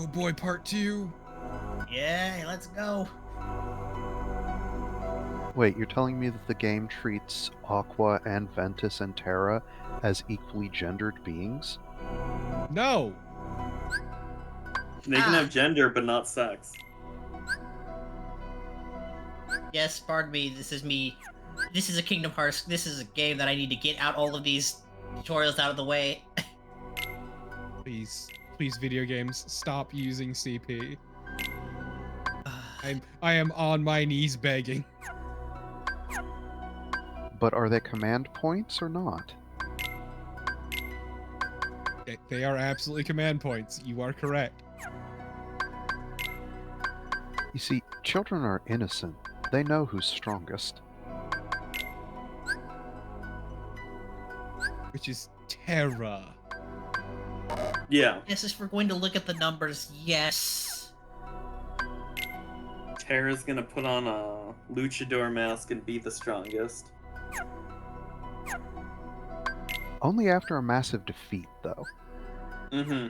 Oh boy, part 2. Yeah, let's go. Wait, you're telling me that the game treats Aqua and Ventus and Terra as equally gendered beings? No! They can have gender, but not sex. Yes, pardon me. This is me. This is a Kingdom Hearts. This is a game that I need to get out all of these tutorials out of the way. Please, video games, stop using CP. I am on my knees begging. But are they command points or not? They are absolutely command points. You are correct. You see, children are innocent. They know who's strongest. Which is Terra. Yeah. Yes, if we're going to look at the numbers, yes. Terra's gonna put on a luchador mask and be the strongest. Only after a massive defeat, though. Mm-hmm.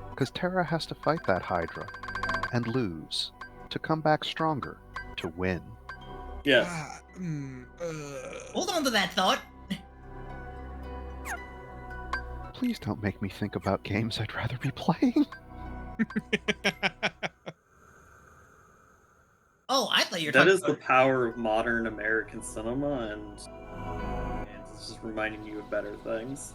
Because Terra has to fight that Hydra, and lose, to come back stronger, to win. Yes. Hold on to that thought. Please don't make me think about games I'd rather be playing. Oh, I thought you were That talking is the about... power of modern American cinema, and it's just reminding you of better things.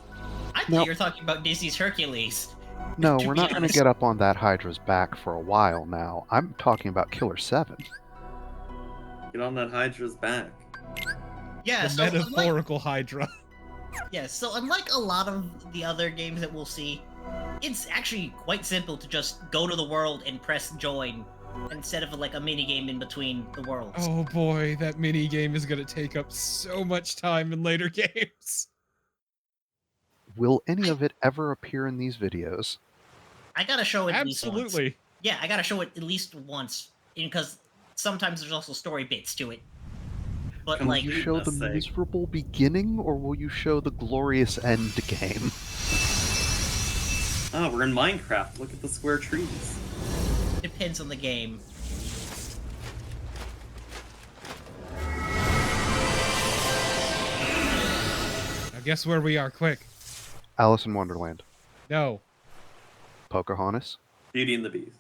I thought Nope. you were talking about Disney's Hercules. No, To we're be not going to honest. get up on that Hydra's back for a while now. I'm talking about Killer 7. Get on that Hydra's back. Yeah, The so unlike, metaphorical Hydra. yeah, so unlike a lot of the other games that we'll see, it's actually quite simple to just go to the world and press join instead of like a mini game in between the worlds. Oh boy, that mini game is gonna take up so much time in later games. Will any of it ever appear in these videos? I gotta show it at least once. Absolutely. Yeah, I gotta show it at least once, because sometimes there's also story bits to it. But Come Will like, you show the goodness sake. miserable beginning, or will you show the glorious end game? Ah, we're in Minecraft. Look at the square trees. depends on the game. Now guess where we are, quick. Alice in Wonderland. No. Pocahontas. Beauty and the Beast.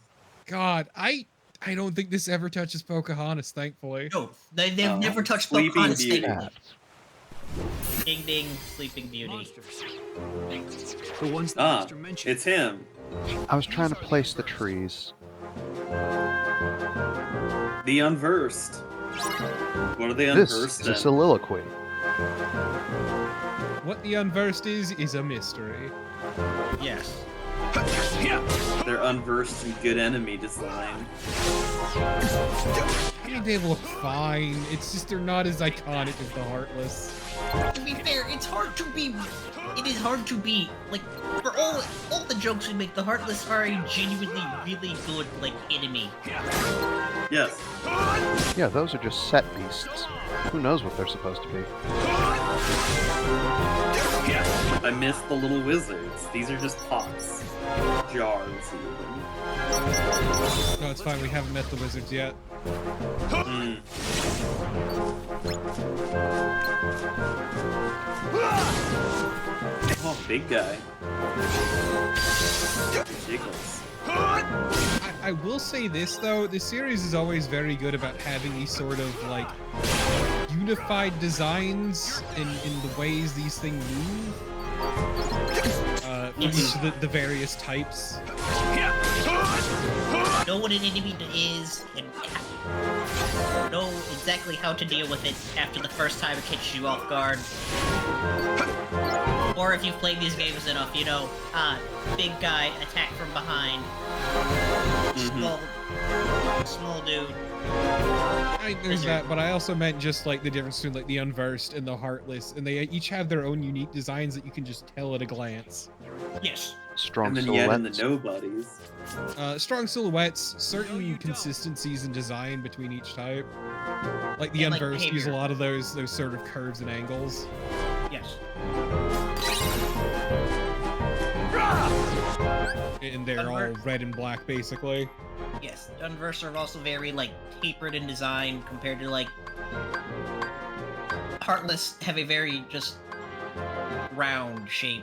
God, I don't think this ever touches Pocahontas, thankfully. No, they've never touched Sleeping Pocahontas. Beauty. Thankfully. Ding ding, Sleeping Beauty. The ones that Ah, Master mentioned. it's him. I was trying to place the trees. The Unversed. What are they This unversed is a in? soliloquy. What the Unversed is a mystery. Yes. They're unversed in good enemy design. I mean, they look fine. It's just they're not as iconic as the Heartless. To be fair, it's hard to be. It is hard to be like for all the jokes we make. The Heartless are a genuinely really good like enemy. Yes. Yeah, those are just set beasts. Who knows what they're supposed to be? I miss the little wizards. These are just pots. Jars, even. No, it's fine. We haven't met the wizards yet. Mm. Oh, big guy. Jiggles. I will say this though, the series is always very good about having these sort of like unified designs in the ways these things move. For each of the various types. Know what an enemy is and know exactly how to deal with it after the first time it catches you off guard. Or if you've played these games enough, you know, big guy, attack from behind. Small dude. There's that, but I also meant just like the difference between like the Unversed and the Heartless, and they each have their own unique designs that you can just tell at a glance. Yes. Strong And then yet in silhouettes. the nobodies. Strong silhouettes, certain consistencies in design between each type. Like the And, like, Unversed use a behavior. lot of those sort of curves and angles. Yes. And they're all red and black, basically. Yes, Unverse are also very, like, tapered in design compared to, like... Heartless have a very, just... round shape.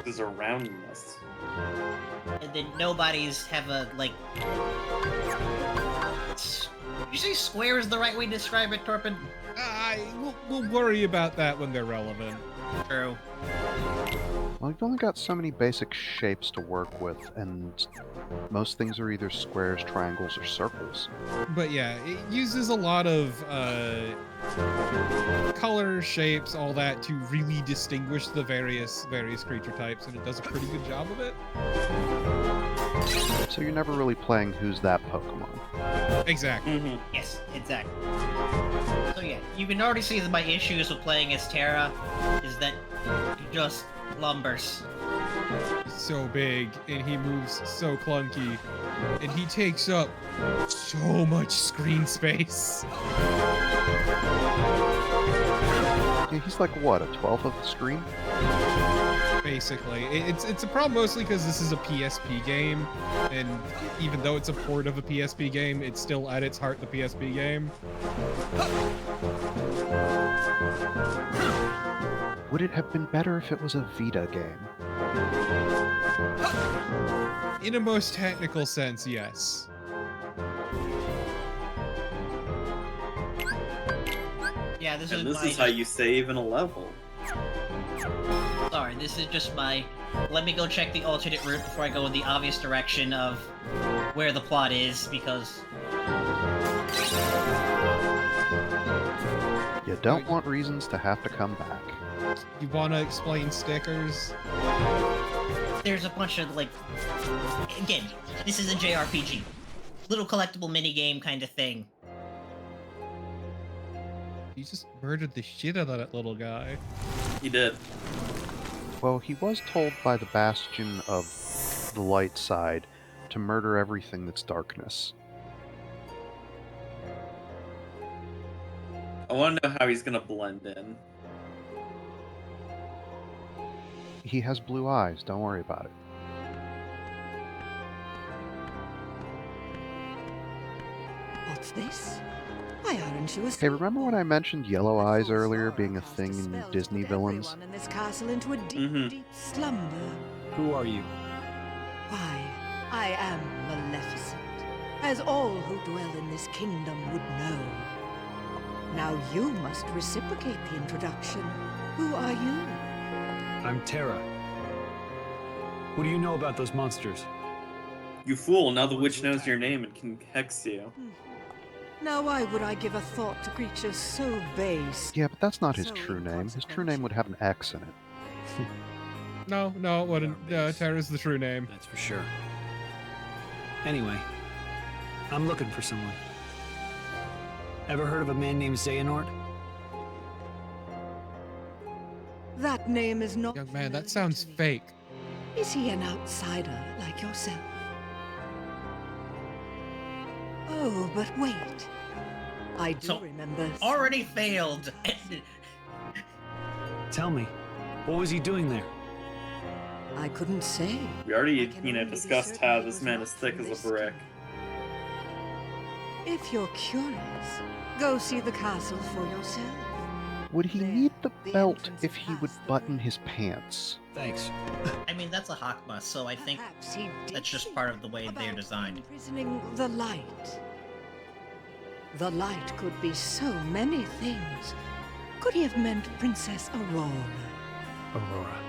There's a roundness. And then Nobodies have a, like... Did you say square is the right way to describe it, Torpin? We'll worry about that when they're relevant. True. Well, you've only got so many basic shapes to work with, and most things are either squares, triangles, or circles. But yeah, it uses a lot of color, shapes, all that to really distinguish the various creature types, and it does a pretty good job of it. So you're never really playing Who's That Pokemon. Exactly. Mm-hmm. Yes, exactly. So yeah, you can already see that my issues with playing as Terra is that he just lumbers. He's so big, and he moves so clunky, and he takes up so much screen space. Yeah, he's like, what, a 12th of the screen? Basically, it's a problem mostly because this is a PSP game, and even though it's a port of a PSP game, it's still at its heart the PSP game. Would it have been better if it was a Vita game? In a most technical sense, yes. Yeah, this And is this my... is how you save in a level. Sorry, this is just my... Let me go check the alternate route before I go in the obvious direction of where the plot is, because... You don't want reasons to have to come back. You want to explain stickers? There's a bunch of, like... Again, this is a JRPG. Little collectible minigame kind of thing. You just murdered the shit out of that little guy. He did. Well, he was told by the Bastion of the light side to murder everything that's darkness. I want to know how he's gonna blend in. He has blue eyes, don't worry about it. What's this? Why aren't you Hey, asleep? remember when I mentioned yellow I eyes thought earlier sorrow being a cast thing in spell to Disney put villains? everyone in this castle into a deep, Mhm. deep slumber. Who are you? Why, I am Maleficent, as all who dwell in this kingdom would know. Now you must reciprocate the introduction. Who are you? I'm Terra. What do you know about those monsters? You fool, now the witch knows your name and can hex you. Now why would I give a thought to creatures so base? Yeah, but that's not his So true name. His true inconsequential. name would have an X in it. No, it wouldn't. Terra's the true name. That's for sure. Anyway, I'm looking for someone. Ever heard of a man named Xehanort? That name is not Young man, familiar that sounds to me. fake. Is he an outsider like yourself? Oh, but wait. I do So, remember. Already failed! Tell me, what was he doing there? I couldn't say. We already, I can only be discussed certain how he this was man not is thick from as this a brick. kingdom. If you're curious, go see the castle for yourself. Would he There, need the the belt entrance if he would past the button bridge. his pants? Thanks. I mean, that's a Hakma, so I think Perhaps he did that's just think part of the way they're about designed. Imprisoning the light. The light could be so many things. Could he have meant Princess Aurora? Aurora.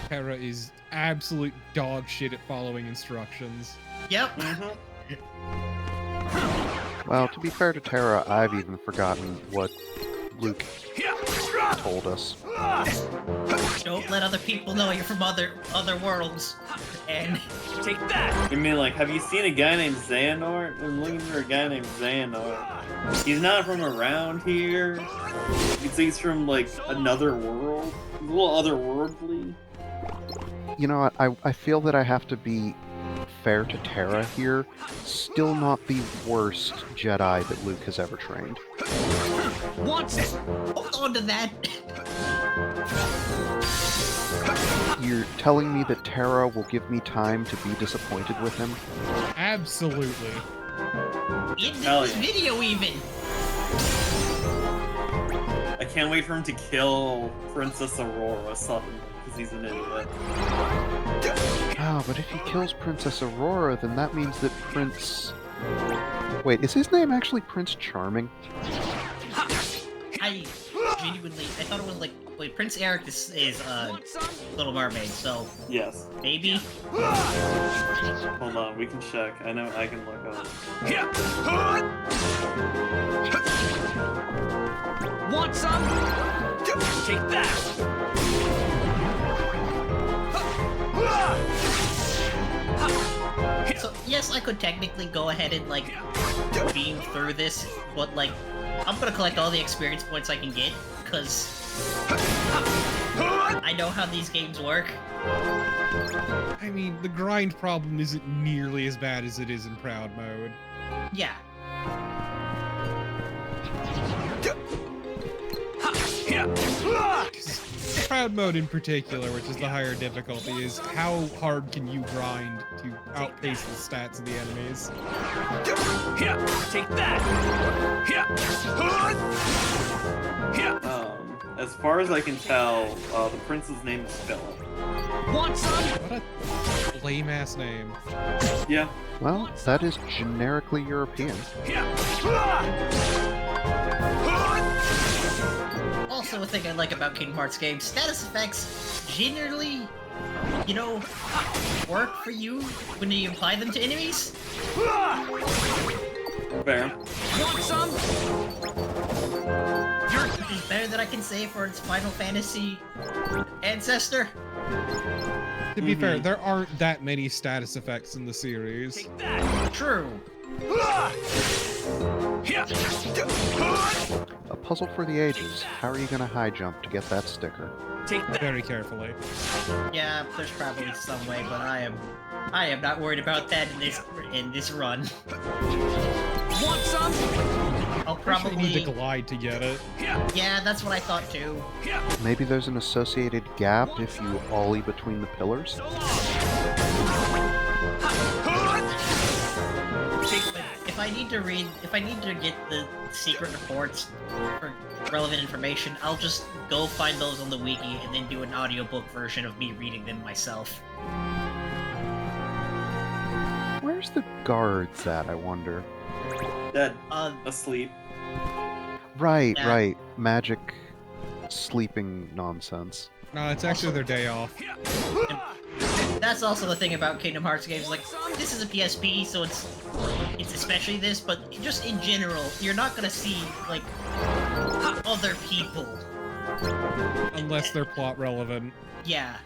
Terra is absolute dog shit at following instructions. Yep. Well, to be fair to Terra, I've even forgotten what Luke told us. Don't let other people know you're from other worlds. And Take that! I mean, like, have you seen a guy named Xehanort? I'm looking for a guy named Xehanort. He's not from around here. He's from, like, another world. He's a little otherworldly. You know, I feel that I have to be fair to Terra here. Still not the worst Jedi that Luke has ever trained. Wants it! hold on to that. You're telling me that Terra will give me time to be disappointed with him? Absolutely. In Hell this yeah. video, even. I can't wait for him to kill Princess Aurora suddenly, because he's an idiot. Ah, but if he kills Princess Aurora, then that means that Prince... Wait, is his name actually Prince Charming? I genuinely, I thought it was like, wait, Prince Eric is Little Mermaid, so Yes. maybe. Hold on, we can check. I know I can look up. Want some? Take that! So yes, I could technically go ahead and like beam through this, but like I'm gonna collect all the experience points I can get, cause I know how these games work. I mean, the grind problem isn't nearly as bad as it is in Proud Mode. Yeah. 'Cause Proud Mode in particular, which is the higher difficulty, is how hard can you grind to outpace the stats of the enemies. Take that! As far as I can tell, the prince's name is Philip. Want some? What a lame-ass name. Yeah. Well, that is generically European. Also, a thing I like about Kingdom Hearts games, status effects generally, you know, work for you when you apply them to enemies. Fair. Want some? Which is better than I can say for its Final Fantasy ancestor. To be fair, there aren't that many status effects in the series. Take that! True. A puzzle for the ages. How are you gonna high jump to get that sticker? Take that! Very carefully. Yeah, there's probably some way, but I am not worried about that in this run. Want some? I'll Probably need to probably. glide to get it. Yeah, that's what I thought too. Maybe there's an associated gap if you ollie between the pillars? So long! But if I need to get the secret reports for relevant information, I'll just go find those on the wiki and then do an audiobook version of me reading them myself. Where's the guards at, I wonder? Dead. Uh, Asleep. Right, Yeah. right. Magic sleeping nonsense. No, it's actually their day off. that's also the thing about Kingdom Hearts games. Like, this is a PSP, so it's especially this, but just in general, you're not gonna see like other people. Unless they're plot relevant. Yeah.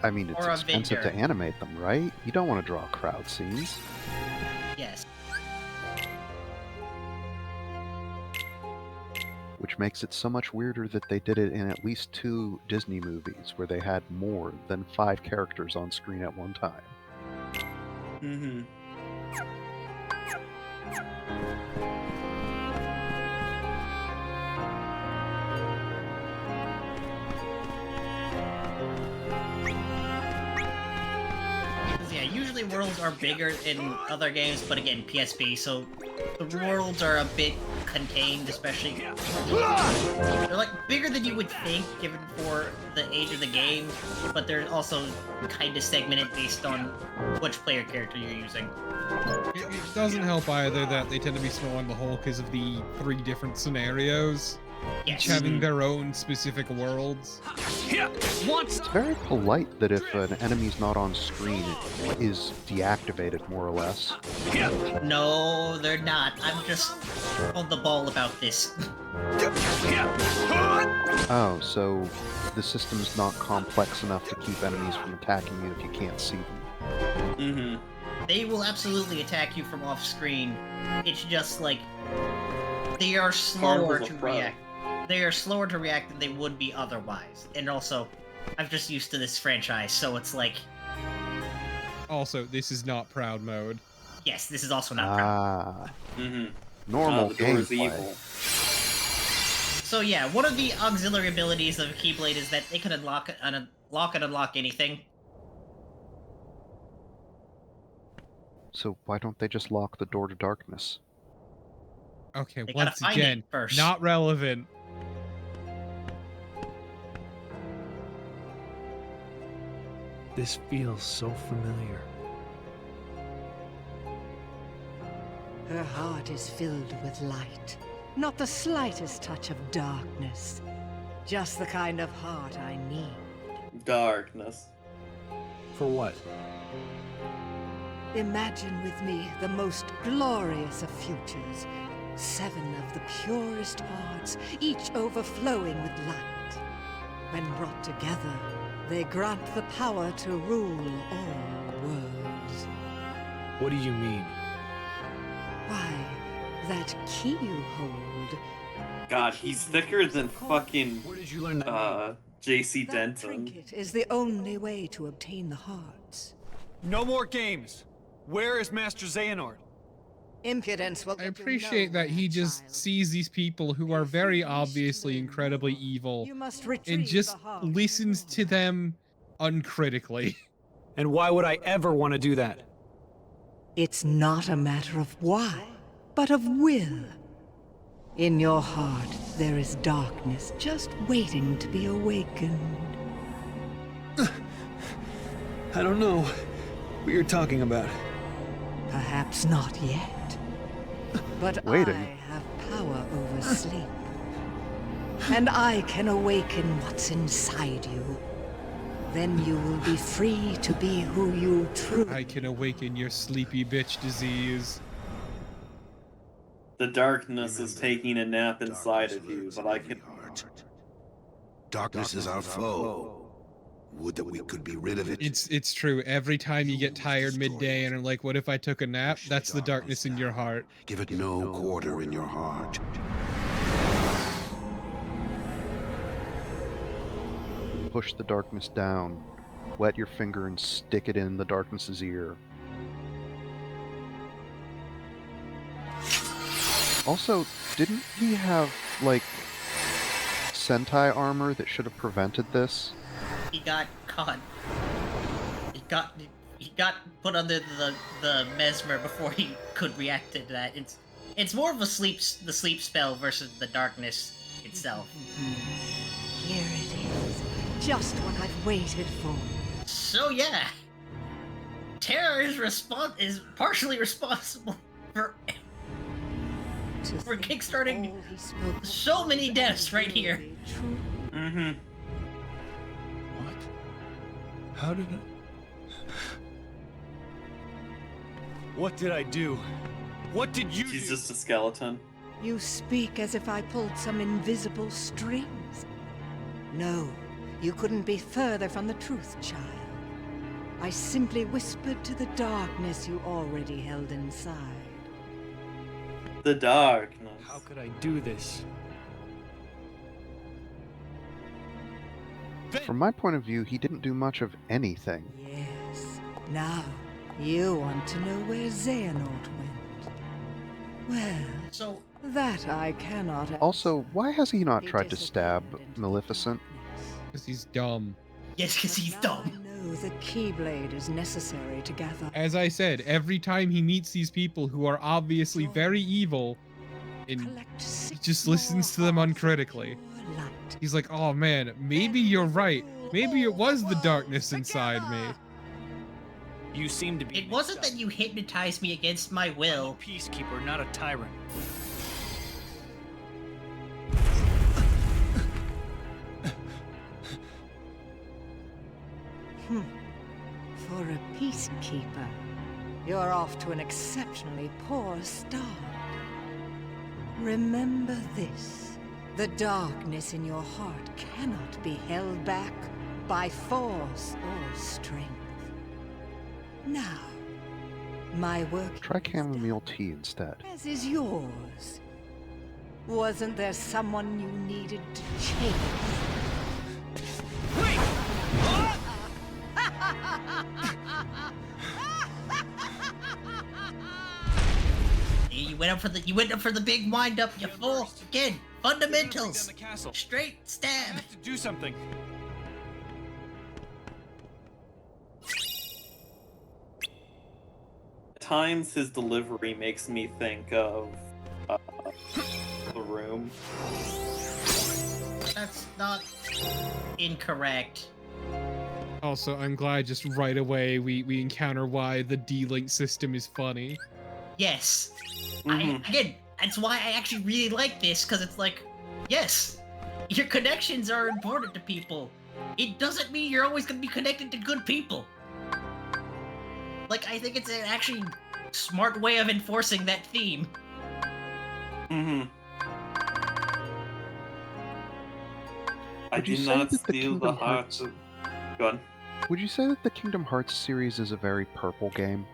I mean, it's Or a expensive to vendor. animate them, right? You don't want to draw crowd scenes. Yes. Which makes it so much weirder that they did it in at least 2 Disney movies where they had more than 5 characters on screen at one time. Mm-hmm. Yeah, usually worlds are bigger in other games, but again, PSP, so the worlds are a bit contained, especially. They're like bigger than you would think, given for the age of the game, but they're also kind of segmented based on which player character you're using. It doesn't help either that they tend to be small on the whole because of the 3 different scenarios, Yes. each having their own specific worlds. Want It's some? very polite that if an enemy's not on screen, it is deactivated, more or less. No, they're not. I'm just on the ball about this. Oh, so the system's not complex enough to keep enemies from attacking you if you can't see them. Mm-hmm. They will absolutely attack you from off screen. It's just like they are slower Harmful to pro. react. They are slower to react than they would be otherwise. And also, I'm just used to this franchise, so it's like, Also, this is not Proud Mode. yes, this is also not proud. Ah, Mm-hmm. Normal the door is gameplay. evil. So yeah, one of the auxiliary abilities of Keyblade is that it can unlock and unlock anything. So why don't they just lock the door to darkness? Okay, They gotta once find it again, first. not relevant. This feels so familiar. Her heart is filled with light. Not the slightest touch of darkness. Just the kind of heart I need. Darkness. For what? Imagine with me the most glorious of futures. 7 of the purest hearts, each overflowing with light. When brought together, they grant the power to rule all worlds. What do you mean? Why, that key you hold, God, he's thicker than fucking Where did you learn that? JC that Denton. trinket is the only way to obtain the hearts. No more games. Where is Master Xehanort? Impudence will I get you appreciate that he nowhere, just child. sees these people who are very If you wish to obviously learn incredibly more, evil you must and retrieve just the heart of the listens to world. them uncritically. And why would I ever want to do that? It's not a matter of why, but of will. In your heart, there is darkness just waiting to be awakened. I don't know what you're talking about. Perhaps not yet. But Waiting. I have power over sleep. And I can awaken what's inside you. Then you will be free to be who you truly I can awaken your sleepy bitch disease. The darkness is taking a nap inside of you, but I can. Darkness is our foe. Would that we could be rid of it. It's true. Every time you get tired midday and are like, what if I took a nap? That's the darkness in your heart. Give it no quarter in your heart. Push the darkness down. Wet your finger and stick it in the darkness's ear. Also, didn't he have, like, Sentai armor that should have prevented this? He got caught. He got put under the mesmer before he could react to that. It's more of the sleep spell versus the darkness itself. Here it is. Just what I've waited for. So yeah, Terra is partially responsible for To For think kickstarting all he spoke of so many was deaths right here. really true. Mm-hmm. What? How did I... What did I do? What did you She's do? just a skeleton. You speak as if I pulled some invisible strings. No, you couldn't be further from the truth, child. I simply whispered to the darkness you already held inside. The darkness. How could I do this? From my point of view, he didn't do much of anything. Yes. Now, you want to know where Xehanort went. Well, So that I cannot answer. Also, why has he not He tried to stab disappeared into Maleficent? darkness. Because he's dumb. yes, because he's Now dumb. I know the Keyblade is necessary to gather. As I said, every time he meets these people who are obviously very evil, and Collect he 6 just listens to them more uncritically. hearts of pure light. He's like, oh man, maybe you're right. Maybe it was the darkness inside me. You seem to be. It wasn't that you hypnotized me against my I'm a will. peacekeeper, not a tyrant. For a peacekeeper, you're off to an exceptionally poor start. Remember this. The darkness in your heart cannot be held back by force or strength. Now, my work Try here is done, chamomile tea instead. as is yours. Wasn't there someone you needed to chase? You went up for the big wind up, you fool. Again, fundamentals. Straight stab. To do something. At times his delivery makes me think of The Room. That's not incorrect. Also, I'm glad just right away we encounter why the D-Link system is funny. Yes. Mhm. Again, that's why I actually really like this, because it's like, yes, your connections are important to people. It doesn't mean you're always going to be connected to good people. Like, I think it's an actually smart way of enforcing that theme. Mhm. I Would you did say not that the steal the Kingdom hearts Hearts- of... Go on. Would you say that the Kingdom Hearts series is a very purple game?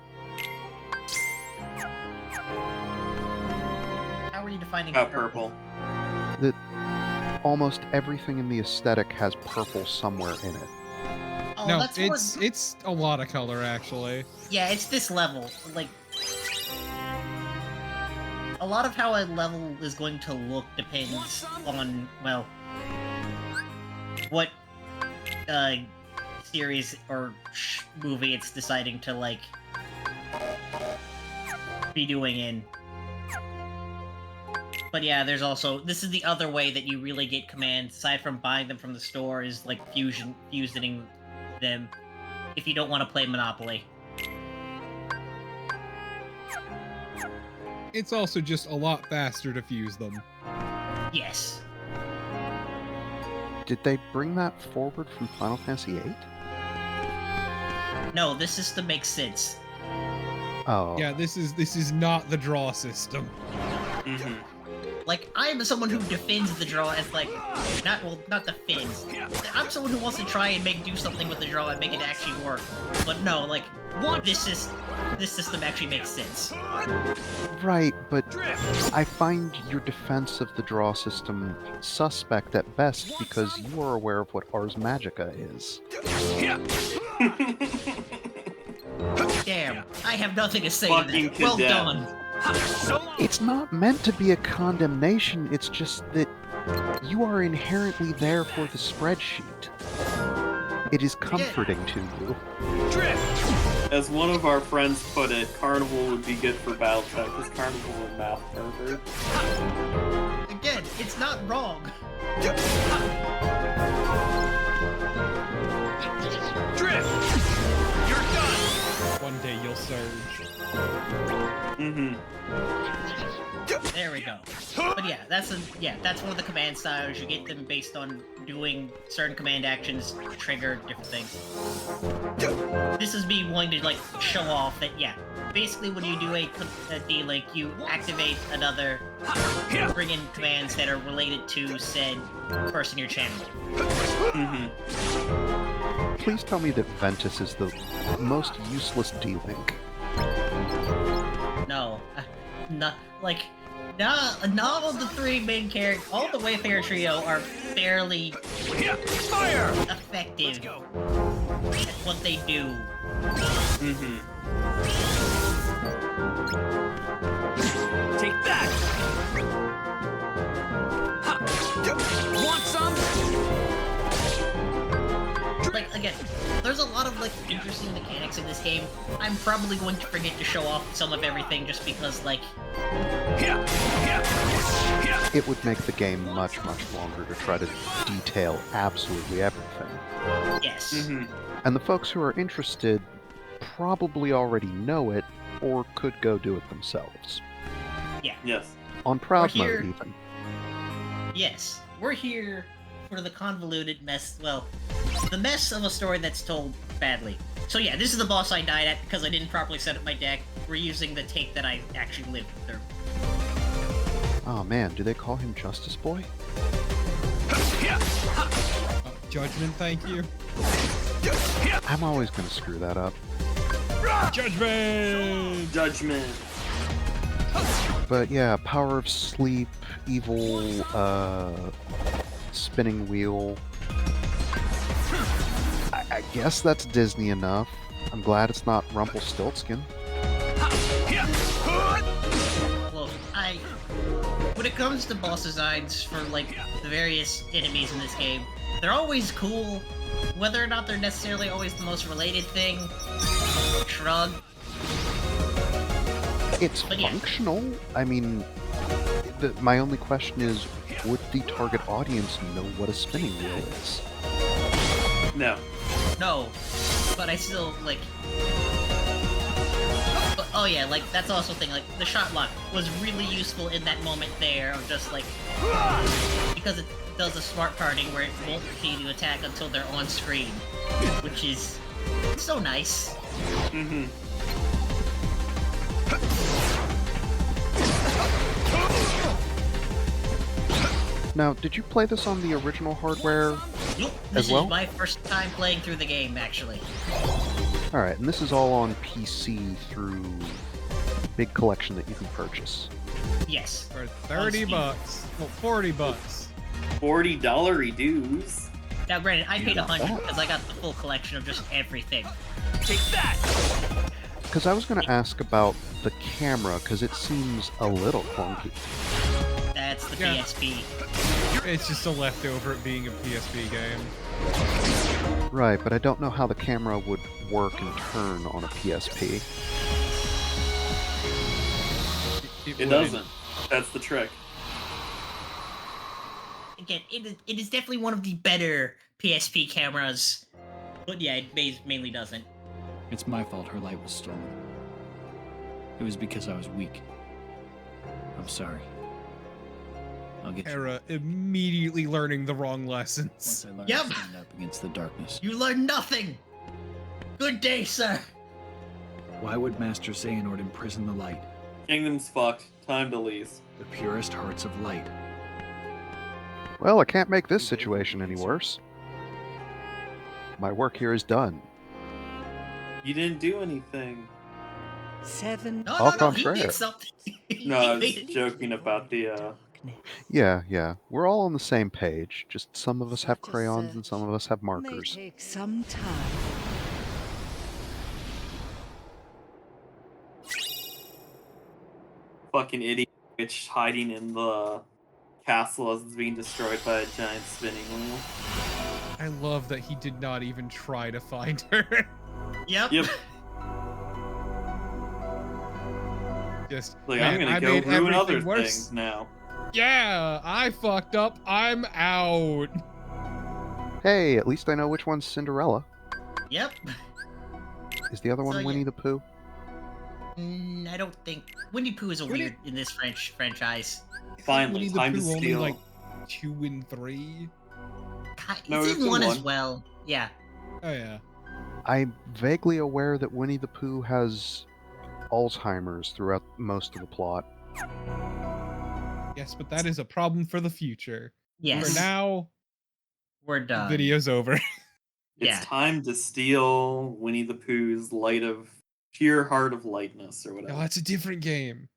How are you defining How purple? That almost everything in the aesthetic has purple somewhere in it. Oh, No, that's it's a lot of color actually. Yeah, it's this level. Like, a lot of how a level is going to look depends on, well, what series or movie it's deciding to, like, be doing in. But yeah, there's also, this is the other way that you really get commands, aside from buying them from the store, is like fusing them if you don't want to play Monopoly. It's also just a lot faster to fuse them. Yes. Did they bring that forward from Final Fantasy VIII? No, this system makes sense. Oh. Yeah, this is not the draw system. Mhm. Like, I'm someone who defends the draw as, like, not defends. I'm someone who wants to try and do something with the draw and make it actually work. But no, like, this system actually makes sense. Right, but I find your defense of the draw system suspect at best because you are aware of what Ars Magica is. Damn, I have nothing to say to Fucking that. Well condemned. done. It's not meant to be a condemnation, it's just that you are inherently there for the spreadsheet. It is comforting to you. As one of our friends put it, Carnival would be good for Battletech, because Carnival would mouth pervert. Again, it's not wrong. One day you'll surge. Mm-hmm. There we go. But yeah, that's one of the command styles. You get them based on doing certain command actions to trigger different things. This is me wanting to, like, show off that, yeah, basically when you do a D-Link, you activate another, bring in commands that are related to said person you're channeling. Mm-hmm. Please tell me that Ventus is the most useless D-Link. No. Not, like, not all the three main characters, all the Wayfarer trio are fairly effective at what they do. Mm-hmm. Take that! Want some? Like, again, there's a lot of, like, interesting mechanics in this game. I'm probably going to forget to show off some of everything just because, like... It would make the game much, much longer to try to detail absolutely everything. Yes. Mm-hmm. And the folks who are interested probably already know it, or could go do it themselves. Yeah. Yes. On Proud We're here- Mode, even. Yes. We're here for the convoluted mess, well, the mess of a story that's told badly. So yeah, this is the boss I died at because I didn't properly set up my deck. We're using the take that I actually lived through. Oh man, do they call him Justice Boy? Judgment, thank you. I'm always gonna screw that up. Judgment! Judgment. But yeah, Power of Sleep, Evil, Spinning Wheel. I guess that's Disney enough. I'm glad it's not Rumpelstiltskin. Close I when it comes to boss designs for like the various enemies in this game, they're always cool. Whether or not they're necessarily always the most related thing, shrug. It's But yeah. functional. I mean, my only question is, would the target audience know what a spinning wheel is? No. No, but I still like. But, oh yeah, like that's also a thing. Like the shot lock was really useful in that moment there of just like because it does a smart parting where it won't continue to attack until they're on screen, which is so nice. Mm-hmm. Now, did you play this on the original hardware? Nope, As this well? is my first time playing through the game, actually. Alright, and this is all on PC through big collection that you can purchase. Yes. For 30 Steam. bucks. Well, 40 bucks. $40 dues. Now, granted, I paid got $100 that. because I got the full collection of just everything. Take that! Because I was going to ask about the camera, because it seems a little clunky. That's the Yeah. PSP. It's just a leftover at being a PSP game. Right, but I don't know how the camera would work and turn on a PSP. It wouldn't. doesn't. That's the trick. Again, it is definitely one of the better PSP cameras. But yeah, it mainly doesn't. It's my fault her light was stolen. It was because I was weak. I'm sorry. I'll get you Terra immediately learning the wrong lessons. once I learn Yep. to stand up against the darkness. You learned nothing! Good day, sir! Why would Master Xehanort imprison the light, Kingdom's fucked. Time to leave. the purest hearts of light? Well, I can't make this situation any worse. My work here is done. You didn't do anything. 7 No, Au no, no, he contraire. did something. No, I was He made it- joking about the, darkness. Yeah. We're all on the same page. Just some of us have Such a crayons and search some of us have May markers. take some time. fucking idiot witch hiding in the castle as it's being destroyed by a giant spinning wheel. I love that he did not even try to find her. Yep. Yep. Just Like, man, I'm gonna I go made ruin other everything worse. things now. Yeah, I fucked up. I'm out. Hey, at least I know which one's Cinderella. Yep. Is the other one So, yeah. Winnie the Pooh? I don't think Winnie Pooh is a weird in this franchise. Finally, Winnie the time to Pooh only steal. like 2 and 3. No, It's it's in in one as one. well. Yeah. Oh yeah. I'm vaguely aware that Winnie the Pooh has Alzheimer's throughout most of the plot. Yes, but that is a problem for the future. Yes. For now, We're the done. video's over. It's Yeah. time to steal Winnie the Pooh's light of pure heart of lightness or No, whatever. that's a different game.